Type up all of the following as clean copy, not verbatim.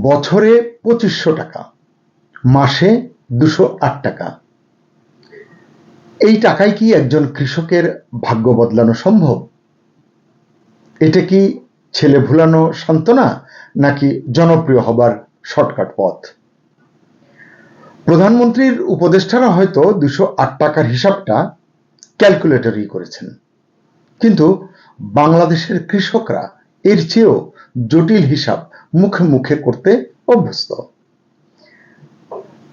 বছরে 2500 টাকা, মাসে 208 টাকা। এই টাকায় কি একজন কৃষকের ভাগ্য বদলানো সম্ভব? এটা কি ছেলে ভুলানো সান্ত্বনা, নাকি জনপ্রিয় হবার শর্টকাট পথ? প্রধানমন্ত্রীর উপদেষ্টারা হয়তো 208 টাকার হিসাবটা ক্যালকুলেটরই করেছেন, কিন্তু বাংলাদেশের কৃষকরা এর চেয়েও জটিল হিসাব মুখে মুখে করতে অভ্যস্ত।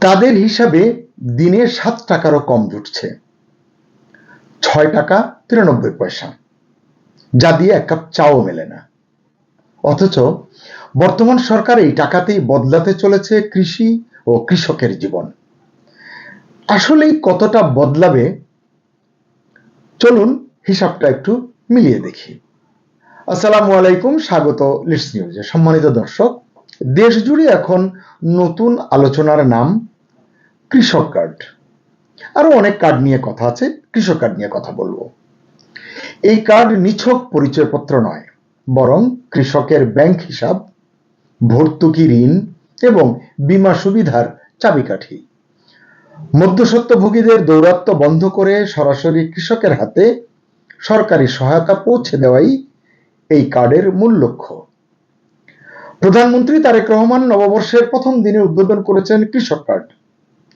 তাদের হিসাবে দিনে 7 টাকারও কম জুটছে, 6 টাকা 93 পয়সা, যা দিয়ে এক কাপ চাও মেলে না। অথচ বর্তমান সরকার এই টাকাতেই বদলাতে চলেছে কৃষি ও কৃষকের জীবন। আসলেই কতটা বদলাবে, চলুন হিসাবটা একটু মিলিয়ে দেখি। আসসালামু আলাইকুম, স্বাগত লিডস নিউজে। সম্মানিত দর্শক, দেশ জুড়ে এখন নতুন আলোচনার নাম কৃষক কার্ড। আরো অনেক কার্ড নিয়ে কথা আছে, কৃষক কার্ড নিয়ে কথা বলবো। এই কার্ড নিছক পরিচয়পত্র নয়, বরং কৃষকের ব্যাংক হিসাব, ভর্তুকি ঋণ এবং বীমা সুবিধার চাবিকাঠি। মধ্যস্বত্বভোগীদের দৌরাত্ম্য বন্ধ করে সরাসরি কৃষকের হাতে সরকারি সহায়তা পৌঁছে দেওয়াই এই কার্ডের মূল লক্ষ্য। প্রধানমন্ত্রী তারেক রহমান নববর্ষের প্রথম দিনে উদ্বোধন করেছেন কৃষক কার্ড,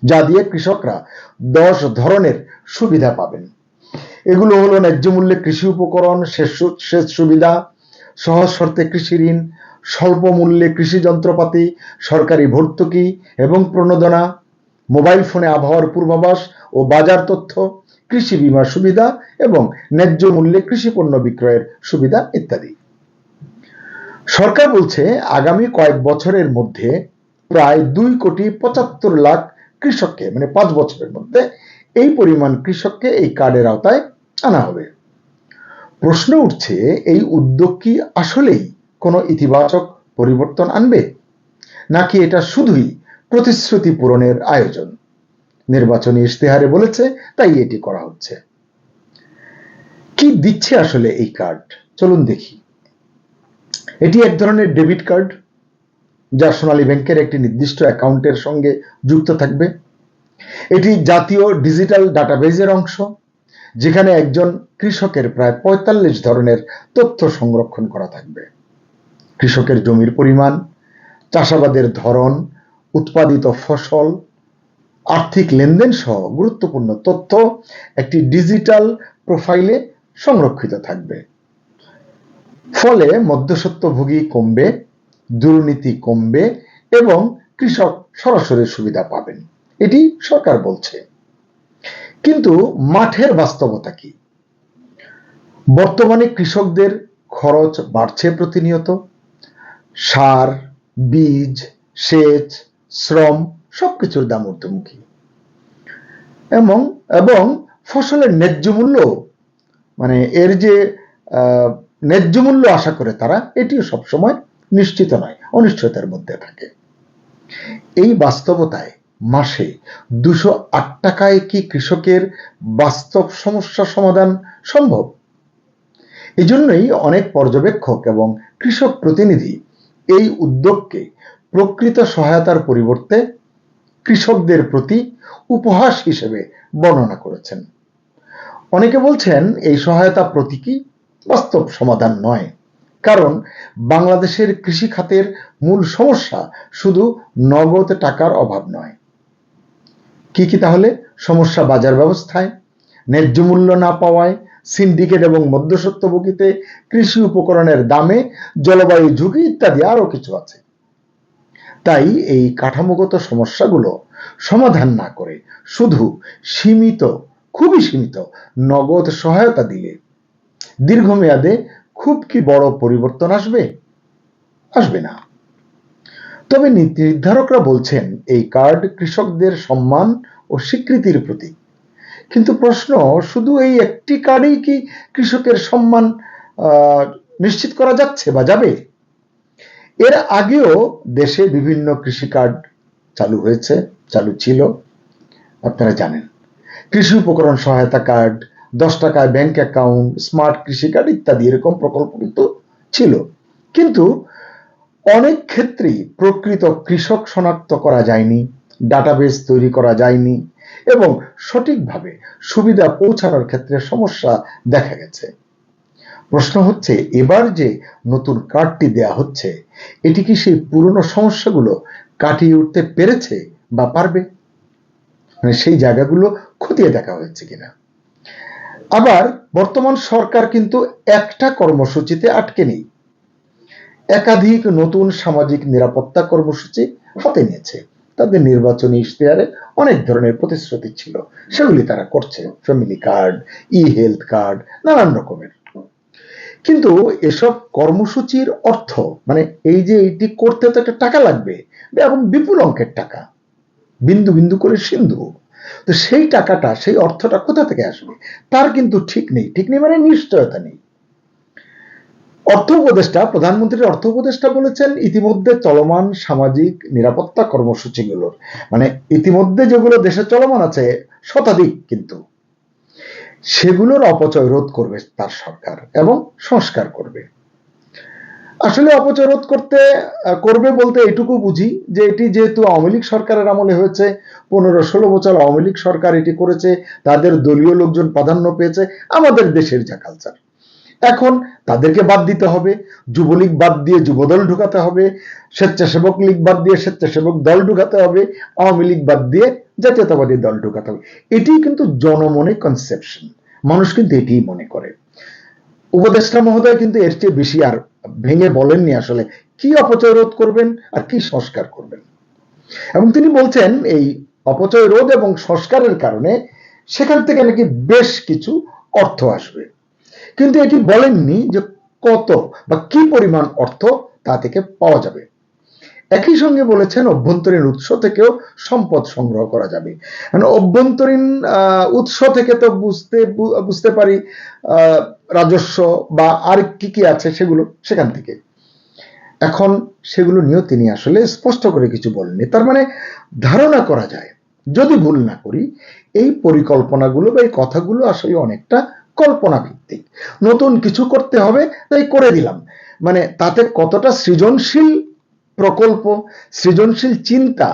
যা দিয়ে কৃষকরা 10 ধরনের সুবিধা পাবেন। এগুলো হলো ন্যায্য মূল্যে কৃষি উপকরণ, সেচ সুবিধা, সহজ শর্তে কৃষি ঋণ, স্বল্প মূল্যে কৃষি যন্ত্রপাতি, সরকারি ভর্তুকি এবং প্রণোদনা, মোবাইল ফোনে আবহাওয়ার পূর্বাভাস ও বাজার তথ্য, কৃষি বীমা সুবিধা এবং ন্যায্য মূল্যে কৃষি পণ্য বিক্রয়ের সুবিধা ইত্যাদি। সরকার বলছে আগামী কয়েক বছরের মধ্যে প্রায় 2,75,00,000 কৃষককে, মানে 5 বছরের মধ্যে এই পরিমাণ কৃষককে এই কার্ডের আওতায় আনা হবে। প্রশ্ন উঠছে, এই উদ্যোগ কি আসলেই কোনো ইতিবাচক পরিবর্তন আনবে, নাকি এটা শুধুই প্রতিশ্রুতি পূরণের আয়োজন? নির্বাচনী ইশতেহারে বলেছে, তাই এটি করা হচ্ছে। কি দিচ্ছে আসলে এই কার্ড, চলুন দেখি। এটি এক ধরনের ডেবিট কার্ড, যা সোনালী ব্যাংকের একটি নির্দিষ্ট অ্যাকাউন্টের সঙ্গে যুক্ত থাকবে। এটি জাতীয় ডিজিটাল ডাটাবেজের অংশ, যেখানে একজন কৃষকের প্রায় 45 ধরনের তথ্য সংরক্ষণ করা থাকবে। কৃষকের জমির পরিমাণ, চাষাবাদের ধরন, উৎপাদিত ফসল, আর্থিক লেনদেন সহ গুরুত্বপূর্ণ তথ্য একটি ডিজিটাল প্রোফাইলে সংরক্ষিত থাকবে। ফলে মধ্যস্বত্বভোগী কমবে, দুর্নীতি কমবে এবং কৃষক সরাসরি সুবিধা পাবেন, এটি সরকার বলছে। কিন্তু মাঠের বাস্তবতা কি? বর্তমানে কৃষকদের খরচ বাড়ছে প্রতিনিয়ত। সার, বীজ, সেচ, শ্রম সবকিছুর দাম ঊর্ধ্বমুখী, এবং ফসলের ন্যায্য মূল্য, মানে এর যে ন্যায্য মূল্য আশা করে তারা, এটিও সবসময় নিশ্চিত নয়, অনিশ্চয়তার মধ্যে থাকে। এই বাস্তবতায় মাসে 208 টাকায় কি কৃষকের বাস্তব সমস্যা সমাধান সম্ভব? এজন্যই অনেক পর্যবেক্ষক এবং কৃষক প্রতিনিধি এই উদ্যোগকে প্রকৃত সহায়তার পরিবর্তে কৃষকদের প্রতি উপহাস হিসেবে বর্ণনা করেছেন। অনেকে বলছেন এই সহায়তা প্রতীকী, বাস্তব সমাধান নয়, কারণ বাংলাদেশের কৃষি খাতের মূল সমস্যা শুধু নগদ টাকার অভাব নয়। কি কি তাহলে সমস্যা? বাজার ব্যবস্থায়, ন্যায্য মূল্য না পাওয়ায়, সিন্ডিকেট এবং মধ্যস্বত্বভোগীতে, কৃষি উপকরণের দামে, জলবায়ু ঝুঁকি ইত্যাদি আরো কিছু আছে। তাই এই কাঠামোগত সমস্যাগুলো সমাধান না করে শুধু খুবই সীমিত নগদ সহায়তা দিলে দীর্ঘমেয়াদে খুব কি বড় পরিবর্তন আসবে? আসবে না। তবে নীতি নির্ধারকরা বলছেন এই কার্ড কৃষকদের সম্মান ও স্বীকৃতির প্রতীক। কিন্তু প্রশ্ন, শুধু এই একটি কার্ডেই কি কৃষকের সম্মান নিশ্চিত করা যাচ্ছে বা যাবে? এর আগেও দেশে বিভিন্ন কৃষি কার্ড চালু ছিল, আপনারা জানেন। কৃষি উপকরণ সহায়তা কার্ড, 10 টাকায় ব্যাংক অ্যাকাউন্ট, স্মার্ট কৃষি কার্ড ইত্যাদি এরকম প্রকল্প কিন্তু ছিল। কিন্তু অনেক ক্ষেত্রেই প্রকৃত কৃষক শনাক্ত করা যায়নি, ডাটাবেস তৈরি করা যায়নি এবং সঠিকভাবে সুবিধা পৌঁছানোর ক্ষেত্রে সমস্যা দেখা গেছে। প্রশ্ন হচ্ছে, এবার যে নতুন কার্ডটি দেয়া হচ্ছে এটি কি সেই পুরনো সমস্যাগুলো কাটিয়ে উঠতে পেরেছে বা পারবে? মানে সেই জায়গাগুলো খতিয়ে দেখা হয়েছে কিনা। আবার বর্তমান সরকার কিন্তু একটা কর্মসূচিতে আটকে নেই, একাধিক নতুন সামাজিক নিরাপত্তা কর্মসূচি হাতে নিয়েছে। তাদের নির্বাচনী ইশতেহারে অনেক ধরনের প্রতিশ্রুতি ছিল, সেগুলি তারা করছে, ফ্যামিলি কার্ড, ই হেলথ কার্ড, নানান রকমের। কিন্তু এসব কর্মসূচির অর্থ, মানে এই যে এটি করতে তো একটা টাকা লাগবে এবং বিপুল অঙ্কের টাকা, বিন্দু বিন্দু করে সিন্ধু, তো সেই টাকাটা, সেই অর্থটা কোথা থেকে আসবে তার কিন্তু ঠিক নেই। ঠিক নেই মানে নিশ্চয়তা নেই। অর্থ উপদেষ্টা, প্রধানমন্ত্রীর অর্থ উপদেষ্টা বলেছেন ইতিমধ্যে চলমান সামাজিক নিরাপত্তা কর্মসূচিগুলোর, মানে ইতিমধ্যে যেগুলো দেশে চলমান আছে শতাধিক, কিন্তু সেগুলোর অপচয় রোধ করবে তার সরকার এবং সংস্কার করবে। আসলে অপচয় রোধ করবে বলতে এটুকু বুঝি যে এটি যেহেতু আওয়ামী লীগ সরকারের আমলে হয়েছে, 15-16 বছর আওয়ামী লীগ সরকার এটি করেছে, তাদের দলীয় লোকজন প্রাধান্য পেয়েছে, আমাদের দেশের যা কালচার, এখন তাদেরকে বাদ দিতে হবে, যুবলীগ বাদ দিয়ে যুবদল ঢুকাতে হবে, স্বেচ্ছাসেবক লীগ বাদ দিয়ে স্বেচ্ছাসেবক দল ঢুকাতে হবে, আওয়ামী লীগ বাদ দিয়ে জাতীয়তাবাদী দল ঢুকাতে হবে। এটি কিন্তু জনমনে কনসেপশন, মানুষ কিন্তু এটি মনে করে। উপদেষ্টা মহোদয় কিন্তু এর চেয়ে বেশি আর ভেঙে বলেননি আসলে কি অপচয় রোধ করবেন আর কি সংস্কার করবেন। এবং তিনি বলছেন এই অপচয় রোধ এবং সংস্কারের কারণে সেখান থেকে নাকি বেশ কিছু অর্থ আসবে, কিন্তু এটি বলেননি যে কত বা কি পরিমাণ অর্থ তা থেকে পাওয়া যাবে। একই সঙ্গে বলেছেন অভ্যন্তরীণ উৎস থেকেও সম্পদ সংগ্রহ করা যাবে। অভ্যন্তরীণ উৎস থেকে তো বুঝতে পারি রাজস্ব বা আর কি কি আছে সেগুলো সেখান থেকে। এখন সেগুলো নিয়েও তিনি আসলে স্পষ্ট করে কিছু বলেননি। তার মানে ধারণা করা যায়, যদি ভুল না করি, এই পরিকল্পনাগুলো বা এই কথাগুলো আসলে অনেকটা কল্পনা ভিত্তিক। নতুন কিছু করতে হবে তাই করে দিলাম, মানে তাতে কতটা সৃজনশীল প্রকল্প, সৃজনশীল চিন্তা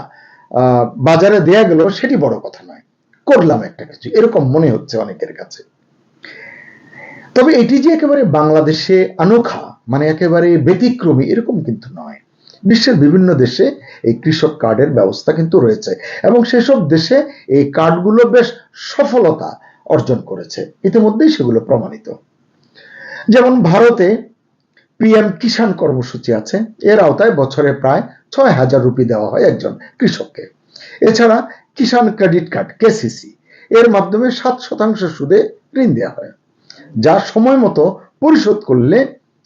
বাজারে দেয়া গেল সেটি বড় কথা নয়, করলাম একটা কিছু, এরকম মনে হচ্ছে অনেকের কাছে। তবে এটি যে একেবারে বাংলাদেশে অনোখা, মানে একেবারে ব্যতিক্রমী, এরকম কিন্তু নয়। বিশ্বের বিভিন্ন দেশে এই কৃষক কার্ডের ব্যবস্থা কিন্তু রয়েছে এবং সেসব দেশে এই কার্ডগুলো বেশ সফলতা অর্জন করেছে, ইতিমধ্যেই সেগুলো প্রমাণিত। যেমন ভারতে পিএম কিষাণ কর্মসূচি আছে, এর আওতায় বছরে প্রায় ৬,০০০ রুপি দেওয়া হয় একজন কৃষককে। এছাড়া কিষাণ ক্রেডিট কার্ড কেসিসি, এর মাধ্যমে 7% সুদে ঋণ দেওয়া হয়, যা সময় মতো পরিশোধ করলে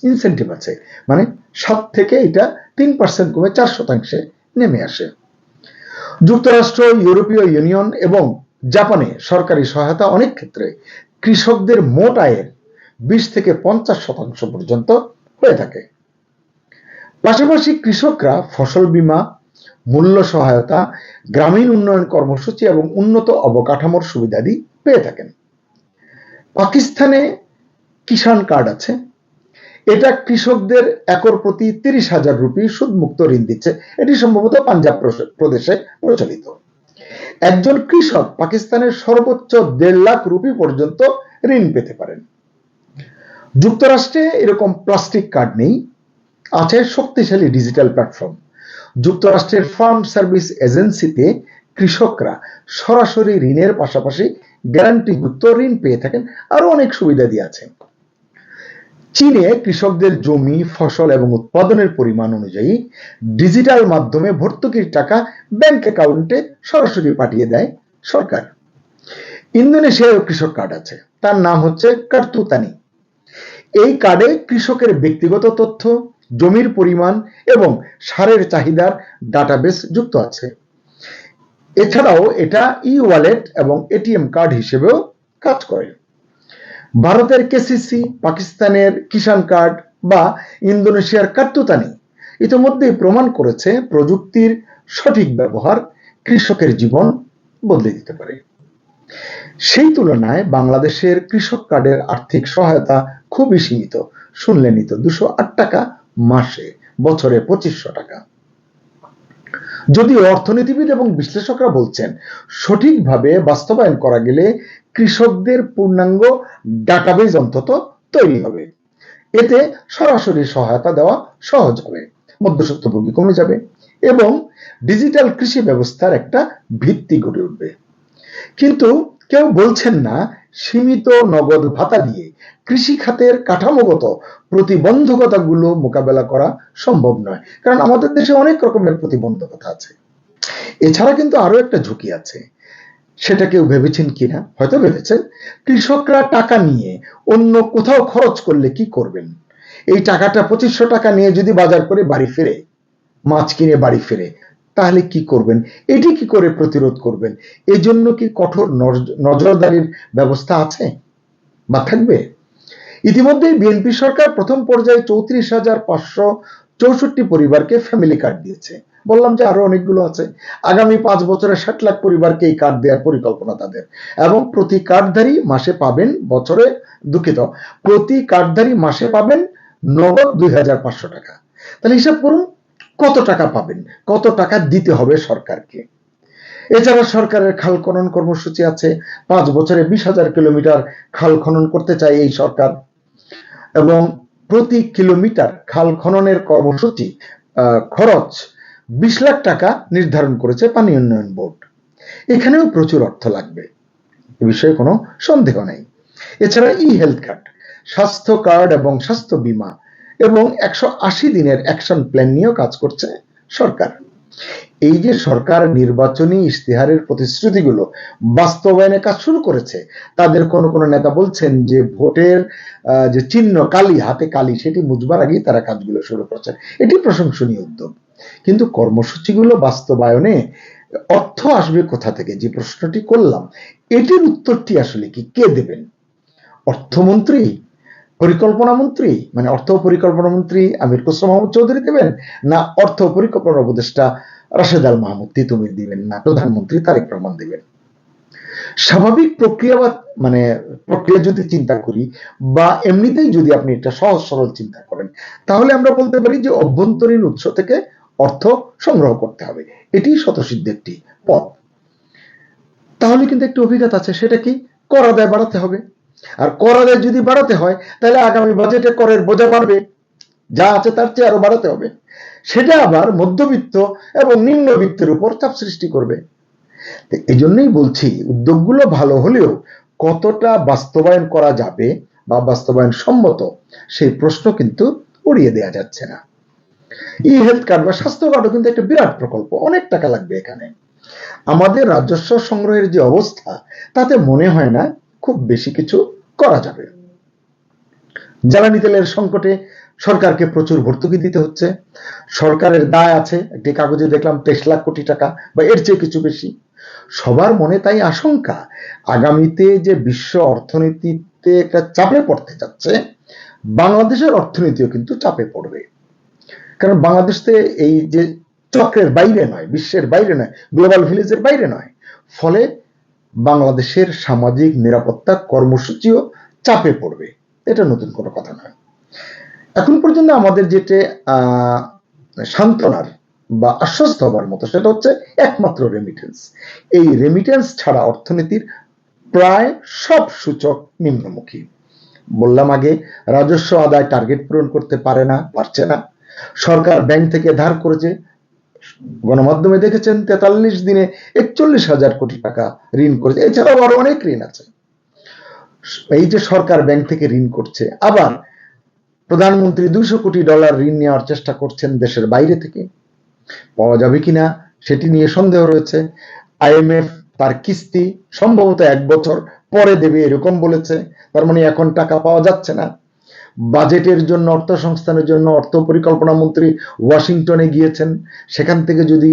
ইনসেন্টিভ আছে, মানে 7 থেকে এটা 3% কমে 4% নেমে আসে। যুক্তরাষ্ট্র, ইউরোপীয় ইউনিয়ন এবং জাপানে সরকারি সহায়তা অনেক ক্ষেত্রে কৃষকদের মোট আয়ের 20 থেকে 50% পর্যন্ত হয়ে থাকে। পাশাপাশি কৃষকরা ফসল বীমা, মূল্য সহায়তা, গ্রামীণ উন্নয়ন কর্মসূচি এবং উন্নত অবকাঠামোর সুবিধাদি পেয়ে থাকেন। পাকিস্তানে কিষাণ কার্ড আছে, এটা কৃষকদের একর প্রতি 30,000 রুপি সুদমুক্ত ঋণ দিচ্ছে, এটি সম্ভবত পাঞ্জাব প্রদেশে প্রচলিত। একজন কৃষক পাকিস্তানের সর্বোচ্চ 1.5 লাখ রুপি পর্যন্ত ঋণ পেতে পারেন। যুক্তরাষ্ট্রে এরকম প্লাস্টিক কার্ড নেই, আছে শক্তিশালী ডিজিটাল প্ল্যাটফর্ম। যুক্তরাষ্ট্রের ফার্ম সার্ভিস এজেন্সিতে কৃষকরা সরাসরি ঋণের পাশাপাশি গ্যারান্টিযুক্ত ঋণ পেয়ে থাকেন, আরো অনেক সুবিধা দিয়ে আছে। চীনে কৃষকদের জমি, ফসল এবং উৎপাদনের পরিমাণ অনুযায়ী ডিজিটাল মাধ্যমে ভর্তুকির টাকা ব্যাংক অ্যাকাউন্টে সরাসরি পাঠিয়ে দেয় সরকার। ইন্দোনেশিয়ায় কৃষক কার্ড আছে, তার নাম হচ্ছে কার্তু তানি। এই কার্ডে কৃষকের ব্যক্তিগত তথ্য, জমির পরিমাণ এবং সারের চাহিদার ডাটাবেস যুক্ত আছে। এছাড়াও এটা ই-ওয়ালেট এবং এটিএম কার্ড হিসেবেও কাজ করে। ভারতের কেসিসি, পাকিস্তানের কিষাণ কার্ড বা ইন্দোনেশিয়ার কার্তুতানি ইতিমধ্যেই প্রমাণ করেছে প্রযুক্তির সঠিক ব্যবহার কৃষকের জীবন বদলে দিতে পারে। সেই তুলনায় বাংলাদেশের কৃষক কার্ডের আর্থিক সহায়তা খুবই সীমিত। শুনলেনই তো, 208 টাকা মাসে, বছরে 2500 টাকা। যদিও অর্থনীতিবিদ এবং বিশ্লেষকরা বলছেন সঠিকভাবে বাস্তবায়ন করা গেলে কৃষকদের পূর্ণাঙ্গ ডাটাবেজ অন্তত তৈরি হবে। এতে সরাসরি সহায়তা দেওয়া সহজ হবে, মধ্যস্বত্বভোগী কমে যাবে এবং ডিজিটাল কৃষি ব্যবস্থার একটা ভিত্তি গড়ে উঠবে। কিন্তু কেউ বলছেন না সীমিত নগদ ভাতা দিয়ে কৃষি খাতের কাঠামোগত প্রতিবন্ধকতাগুলো মোকাবেলা করা সম্ভব নয়, কারণ আমাদের দেশে অনেক রকমের প্রতিবন্ধকতা আছে। এছাড়া কিন্তু আরো একটা ঝুঁকি আছে, সেটা কেউ ভেবেছেন কিনা, হয়তো ভেবেছেন। কৃষকরা টাকা নিয়ে অন্য কোথাও খরচ করলে কি করবেন? এই টাকাটা 2500 টাকা নিয়ে যদি বাজার করে বাড়ি ফিরে, মাছ কিনে বাড়ি ফিরে, তাহলে কি করবেন? এটি কি করে প্রতিরোধ করবেন? এই জন্য কি কঠোর নজরদারির ব্যবস্থা আছে বা থাকবে? ইতিমধ্যেই বিএনপি সরকার প্রথম পর্যায়ে 34,564 পরিবারকে ফ্যামিলি কার্ড দিয়েছে। বললাম যে আরো অনেকগুলো আছে। আগামী 5 বছরে 60 লাখ পরিবারকে এই কার্ড দেওয়ার পরিকল্পনা তাদের, এবং প্রতি কার্ডধারী মাসে পাবেন, প্রতি কার্ডধারী মাসে পাবেন নগদ 2,500 টাকা। তাহলে হিসাব করুন কত টাকা পাবেন, কত টাকা দিতে হবে সরকারকে। এছাড়া সরকারের খাল খনন কর্মসূচি আছে, 5 বছরে 20,000 কিলোমিটার খাল খনন করতে চায় এই সরকার, এবং প্রতি কিলোমিটার খাল খননের কর্মসূচি খরচ 20 লাখ টাকা নির্ধারণ করেছে পানি উন্নয়ন বোর্ড। এখানেও প্রচুর অর্থ লাগবে, এ বিষয়ে কোনো সন্দেহ নেই। এছাড়া হেলথ কার্ড, স্বাস্থ্য কার্ড এবং স্বাস্থ্য বীমা এবং 180 দিনের অ্যাকশন প্ল্যান নিয়েও কাজ করছে সরকার। এই যে সরকার নির্বাচনী ইশতেহারের প্রতিশ্রুতিগুলো বাস্তবায়নে কাজ শুরু করেছে, তাদের কোনো নেতা বলছেন যে ভোটের যে চিহ্ন কালি, হাতে কালি, সেটি মুছবার আগেই তারা কাজগুলো শুরু করেছে। এটি প্রশংসনীয় উদ্যোগ, কিন্তু কর্মসূচিগুলো বাস্তবায়নে অর্থ আসবে কোথা থেকে, যে প্রশ্নটি করলাম, এটির উত্তরটি আসলে কি কে দেবেন? অর্থমন্ত্রী, পরিকল্পনা মন্ত্রী, মানে অর্থ পরিকল্পনা মন্ত্রী আমির খসরু মাহমুদ চৌধুরী দেবেন, না অর্থ পরিকল্পনা উপদেষ্টা রাশেদ আল মাহমুদ তিতুমির দিবেন, না প্রধানমন্ত্রী তারেক রহমান দিবেন? স্বাভাবিক প্রক্রিয়া যদি চিন্তা করি, বা এমনিতেই যদি আপনি একটা সহজ সরল চিন্তা করেন, তাহলে আমরা বলতে পারি যে অভ্যন্তরীণ উৎস থেকে অর্থ সংগ্রহ করতে হবে, এটি স্বতঃসিদ্ধ একটি পথ। তাহলে কিন্তু একটি অভিজ্ঞতা আছে, সেটা কি? কর আদায় বাড়াতে হবে। আর কর আদায় যদি বাড়াতে হয়, তাহলে আগামী বাজেটে করের বোঝা বাড়বে, যা আছে তার চেয়ে আরো বাড়াতে হবে। সেটা আবার মধ্যবিত্ত এবং নিম্নবিত্তের উপর চাপ সৃষ্টি করবে। এই জন্যই বলছি, উদ্যোগগুলো ভালো হলেও কতটা বাস্তবায়ন করা যাবে বা বাস্তবায়ন সম্মত, সেই প্রশ্ন কিন্তু উড়িয়ে দেওয়া যাচ্ছে না। হেলথ কার্ড বা স্বাস্থ্য কার্ডও কিন্তু একটা বিরাট প্রকল্প, অনেক টাকা লাগবে এখানে। আমাদের রাজস্ব সংগ্রহের যে অবস্থা, তাতে মনে হয় না খুব বেশি কিছু করা যাবে। জ্বালানি তেলের সংকটে সরকারকে প্রচুর ভর্তুকি দিতে হচ্ছে। সরকারের দায় আছে, একটি কাগজে দেখলাম 23 লাখ কোটি টাকা বা এর চেয়ে কিছু বেশি। সবার মনে তাই আশঙ্কা, আগামীতে যে বিশ্ব অর্থনীতিতে একটা চাপে পড়তে যাচ্ছে, বাংলাদেশের অর্থনীতিও কিন্তু চাপে পড়বে। কারণ বাংলাদেশ এই যে চক্রের বাইরে নয়, বিশ্বের বাইরে নয়, গ্লোবাল ভিলেজের বাইরে নয়, ফলে বাংলাদেশের সামাজিক নিরাপত্তা কর্মসূচিও চাপে পড়বে। এটা নতুন কোনো কথা নয়। এখন পর্যন্ত আমাদের যেটা সান্ত্বনার বা আশ্বস্ত হবার মতো, সেটা হচ্ছে একমাত্র রেমিটেন্স। এই রেমিটেন্স ছাড়া অর্থনীতির প্রায় সব সূচক নিম্নমুখী। বললাম আগে, রাজস্ব আদায় টার্গেট পূরণ করতে পারছে না। সরকার ব্যাংক থেকে ধার করেছে, গণমাধ্যমে দেখেছেন 43 দিনে 41,000 কোটি টাকা ঋণ করেছে। এছাড়াও আরো অনেক ঋণ আছে। এই যে সরকার ব্যাংক থেকে ঋণ করছে, আবার প্রধানমন্ত্রী $200 কোটি ঋণ নেওয়ার চেষ্টা করছেন দেশের বাইরে থেকে, পাওয়া যাবে কিনা সেটি নিয়ে সন্দেহ রয়েছে। IMF তার কিস্তি সম্ভবত 1 বছর পরে দেবে এরকম বলেছে, তার মানে এখন টাকা পাওয়া যাচ্ছে না। বাজেটের জন্য, অর্থ সংস্থানের জন্য অর্থ পরিকল্পনা মন্ত্রী ওয়াশিংটনে গিয়েছেন, সেখান থেকে যদি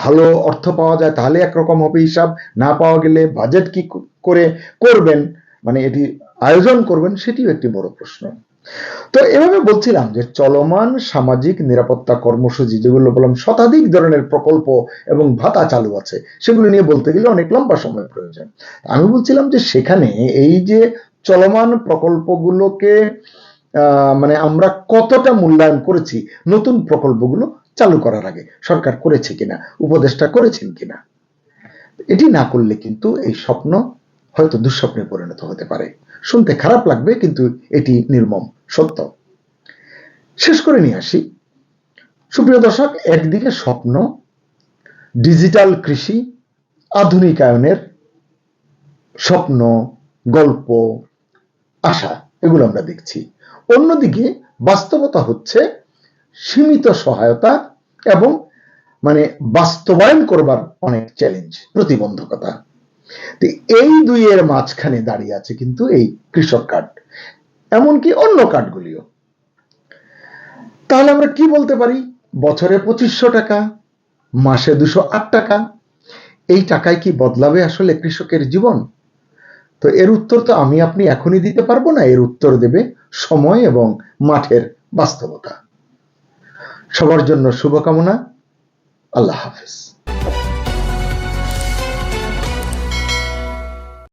ভালো অর্থ পাওয়া যায় তাহলে একরকম হবে হিসাব, না পাওয়া গেলে বাজেট কি করে করবেন, মানে এটি আয়োজন করবেন, সেটিও একটি বড় প্রশ্ন। তো এভাবে বলছিলাম যে চলমান সামাজিক নিরাপত্তা কর্মসূচি, যেগুলো বললাম শতাধিক ধরনের প্রকল্প এবং ভাতা চালু আছে, সেগুলো নিয়ে বলতে গেলে অনেক লম্বা সময় প্রয়োজন। আমি বলছিলাম যে সেখানে এই যে চলমান প্রকল্পগুলোকে মানে আমরা কতটা মূল্যায়ন করেছি নতুন প্রকল্পগুলো চালু করার আগে, সরকার করেছে কিনা, উপদেষ্টা করেছেন কিনা। এটি না করলে কিন্তু এই স্বপ্ন হয়তো দুঃস্বপ্নে পরিণত হতে পারে। শুনতে খারাপ লাগবে, কিন্তু এটি নির্মম সত্য। শেষ করে নিয়ে আসি, সুপ্রিয় দর্শক, একদিকে স্বপ্ন, ডিজিটাল কৃষি, আধুনিকায়নের স্বপ্ন, গল্প, আশা, এগুলো আমরা দেখছি। অন্যদিকে বাস্তবতা হচ্ছে সীমিত সহায়তা এবং বাস্তবায়ন করবার অনেক চ্যালেঞ্জ, প্রতিবন্ধকতা। এই দুইয়ের মাঝখানে দাঁড়িয়ে আছে কিন্তু এই কৃষক কার্ড, এমনকি অন্য কার্ডগুলিও। তাহলে আমরা কি বলতে পারি? বছরে 2500 টাকা, মাসে 208 টাকা, এই টাকায় কি বদলাবে আসলে কৃষকের জীবন? তো এর উত্তর তো আমি আপনি এখনই দিতে পারবো না, এর উত্তর দেবে সময় এবং মাঠের বাস্তবতা। সবার জন্য শুভকামনা। আল্লাহ হাফেজ।